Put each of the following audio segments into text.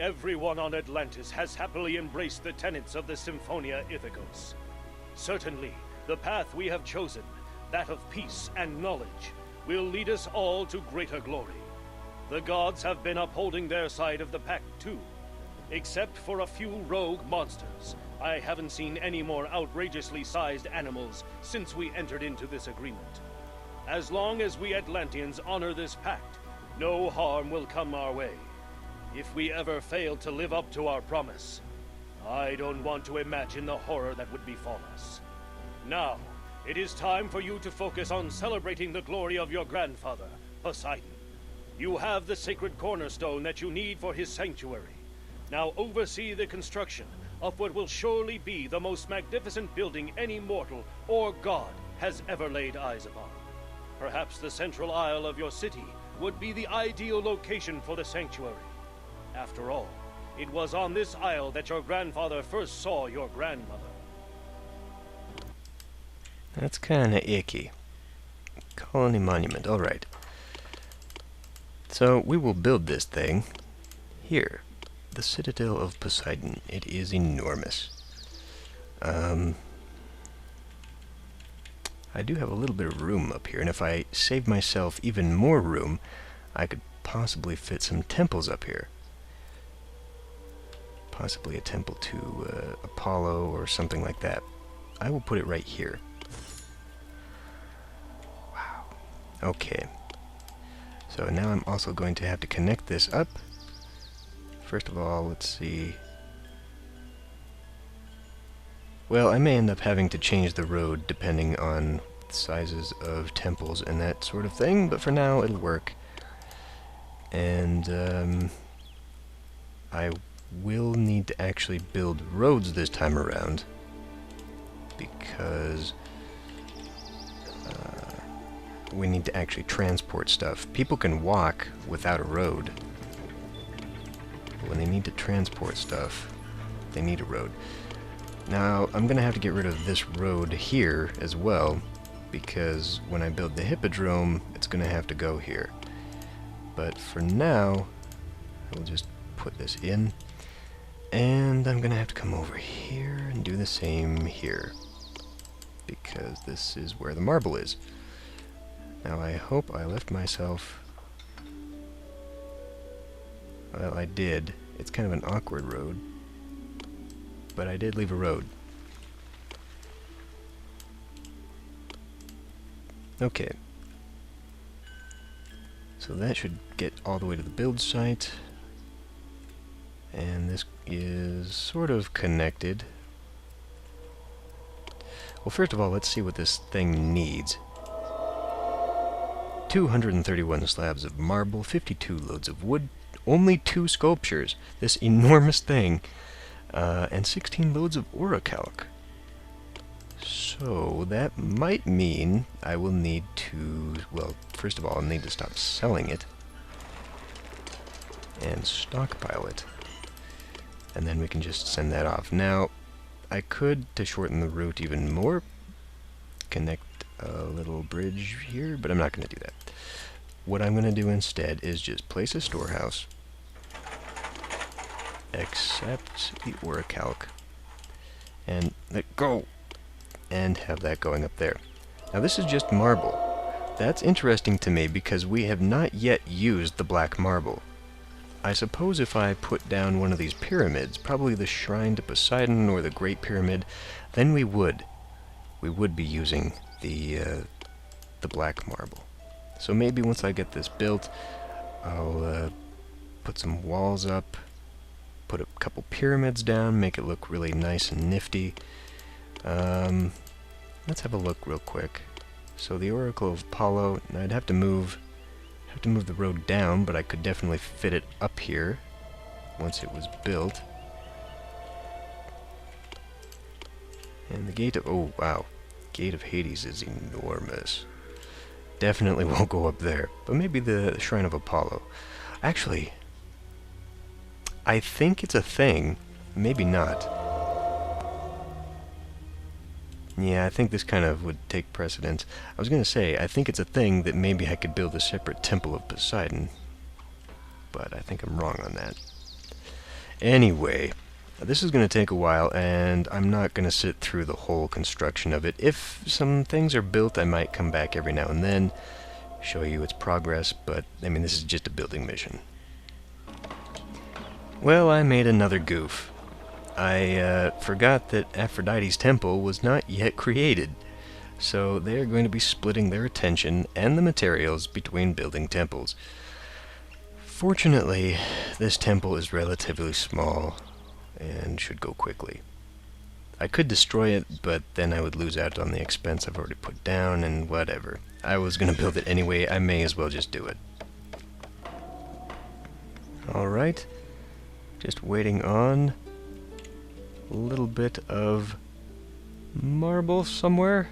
Everyone on Atlantis has happily embraced the tenets of the Symphonia Ithacos. Certainly, the path we have chosen, that of peace and knowledge, will lead us all to greater glory. The gods have been upholding their side of the pact too. Except for a few rogue monsters, I haven't seen any more outrageously sized animals since we entered into this agreement. As long as we Atlanteans honor this pact, no harm will come our way. If we ever fail to live up to our promise, I don't want to imagine the horror that would befall us. Now, it is time for you to focus on celebrating the glory of your grandfather, Poseidon. You have the sacred cornerstone that you need for his sanctuary. Now oversee the construction of what will surely be the most magnificent building any mortal or god has ever laid eyes upon. Perhaps the central aisle of your city would be the ideal location for the sanctuary. After all, it was on this isle that your grandfather first saw your grandmother. That's kinda icky. Colony monument, alright. So, we will build this thing here. The Citadel of Poseidon. It is enormous. I do have a little bit of room up here, and if I save myself even more room, I could possibly fit some temples up here. Possibly a temple to Apollo or something like that. I will put it right here. Wow. Okay. So now I'm also going to have to connect this up. First of all, let's see. Well, I may end up having to change the road depending on the sizes of temples and that sort of thing, but for now it'll work. And I will need to actually build roads this time around because we need to actually transport stuff. People can walk without a road, but when they need to transport stuff, they need a road. Now, I'm going to have to get rid of this road here as well, because when I build the Hippodrome, it's going to have to go here. But for now, I'll just put this in, and I'm going to have to come over here and do the same here, because this is where the marble is. Now, I hope I left myself... Well, I did. It's kind of an awkward road, but I did leave a road. Okay. So that should get all the way to the build site. And this is sort of connected. Well, first of all, let's see what this thing needs. 231 slabs of marble, 52 loads of wood, only 2 sculptures, this enormous thing, and 16 loads of orichalc. So that might mean I will need to, well, first of all, I'll need to stop selling it and stockpile it, and then we can just send that off. Now, I could, to shorten the route even more, connect a little bridge here, but I'm not going to do that. What I'm going to do instead is just place a storehouse, accept the orichalc, and let go, and have that going up there. Now this is just marble. That's interesting to me because we have not yet used the black marble. I suppose if I put down one of these pyramids, probably the Shrine to Poseidon or the Great Pyramid, then we would be using the black marble. So maybe once I get this built, I'll put some walls up, put a couple pyramids down, make it look really nice and nifty. Let's have a look real quick. So the Oracle of Apollo, I'd have to move the road down, but I could definitely fit it up here once it was built. And the Gate of, oh wow, Gate of Hades is enormous. Definitely won't go up there, but maybe the Shrine of Apollo. Actually, I think it's a thing, maybe not. Yeah, I think this kind of would take precedence. I was going to say, I think it's a thing that maybe I could build a separate Temple of Poseidon, but I think I'm wrong on that. Anyway, this is going to take a while, and I'm not going to sit through the whole construction of it. If some things are built, I might come back every now and then, show you its progress, but, I mean, this is just a building mission. Well, I made another goof. I forgot that Aphrodite's temple was not yet created, so they're going to be splitting their attention and the materials between building temples. Fortunately, this temple is relatively small and should go quickly. I could destroy it, but then I would lose out on the expense I've already put down, and whatever. I was going to build it anyway, I may as well just do it. Alright, just waiting on a little bit of marble somewhere.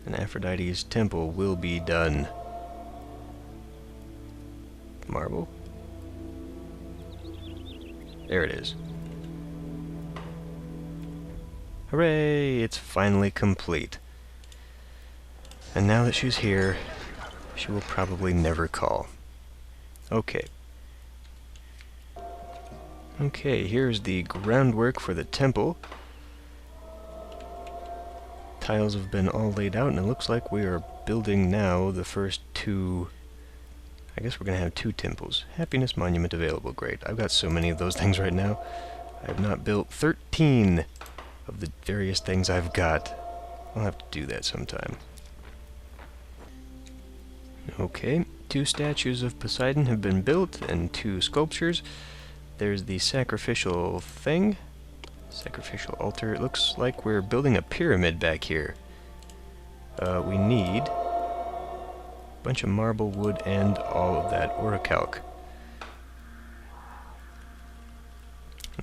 And Aphrodite's temple will be done. Marble? There it is. Hooray! It's finally complete. And now that she's here, she will probably never call. Okay. Okay, here's the groundwork for the temple. Tiles have been all laid out, and it looks like we are building now the first two. I guess we're going to have two temples. Happiness Monument available. Great. I've got so many of those things right now. I have not built 13 of the various things I've got. I'll have to do that sometime. Okay, 2 statues of Poseidon have been built, and 2 sculptures. There's the sacrificial thing. Sacrificial altar. It looks like we're building a pyramid back here. We need a bunch of marble, wood, and all of that orichalc.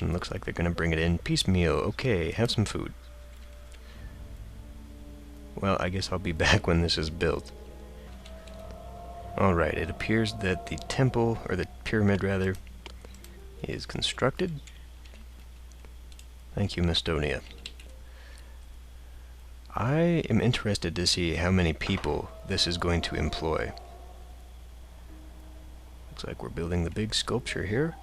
And it looks like they're going to bring it in piecemeal. Okay, have some food. Well, I guess I'll be back when this is built. Alright, it appears that the temple, or the pyramid rather, is constructed. Thank you, Mastonia. I am interested to see how many people this is going to employ. Looks like we're building the big sculpture here.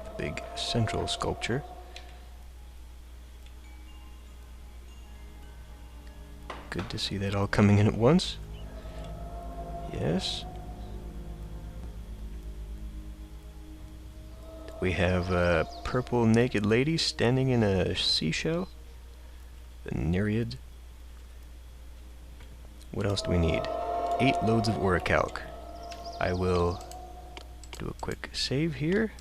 The big central sculpture. Good to see that all coming in at once. Yes. We have a purple naked lady standing in a seashell. The Nereid. What else do we need? 8 loads of orichalc. I will do a quick save here.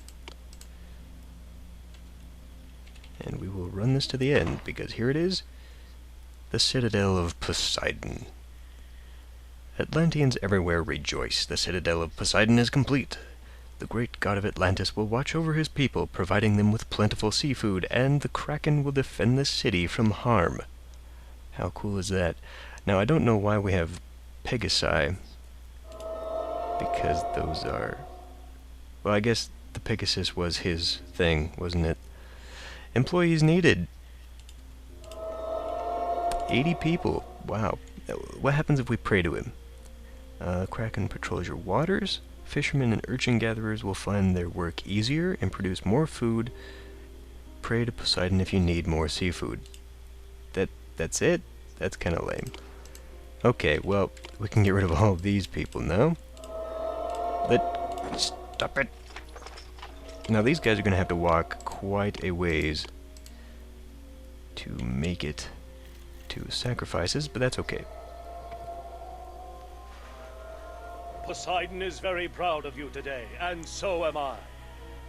And we will run this to the end, because here it is. The Citadel of Poseidon. Atlanteans everywhere rejoice. The Citadel of Poseidon is complete. The great god of Atlantis will watch over his people, providing them with plentiful seafood, and the Kraken will defend the city from harm. How cool is that? Now, I don't know why we have Pegasi, because those are... Well, I guess the Pegasus was his thing, wasn't it? Employees needed. 80 people. Wow. What happens if we pray to him? Kraken patrols your waters. Fishermen and urchin gatherers will find their work easier and produce more food. Pray to Poseidon if you need more seafood. That's it? That's kind of lame. Okay, well, we can get rid of all of these people now. Stop it. Now these guys are going to have to walk quite a ways to make it to sacrifices, but that's okay. Poseidon is very proud of you today, and so am I.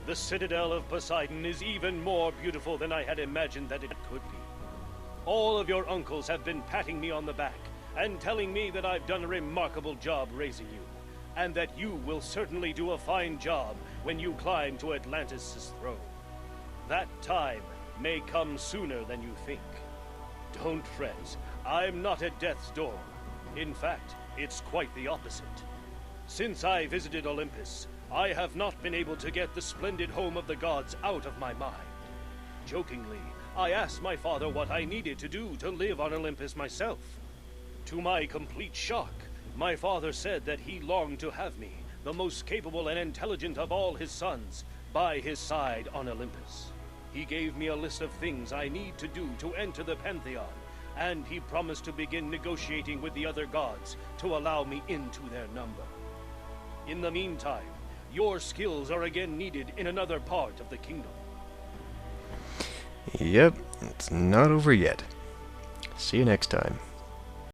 The Citadel of Poseidon is even more beautiful than I had imagined that it could be. All of your uncles have been patting me on the back and telling me that I've done a remarkable job raising you, and that you will certainly do a fine job when you climb to Atlantis' throne. That time may come sooner than you think. Don't fret, I'm not at death's door. In fact, it's quite the opposite. Since I visited Olympus, I have not been able to get the splendid home of the gods out of my mind. Jokingly, I asked my father what I needed to do to live on Olympus myself. To my complete shock, my father said that he longed to have me, the most capable and intelligent of all his sons, by his side on Olympus. He gave me a list of things I need to do to enter the Pantheon, and he promised to begin negotiating with the other gods to allow me into their number. In the meantime, your skills are again needed in another part of the kingdom. Yep, it's not over yet. See you next time.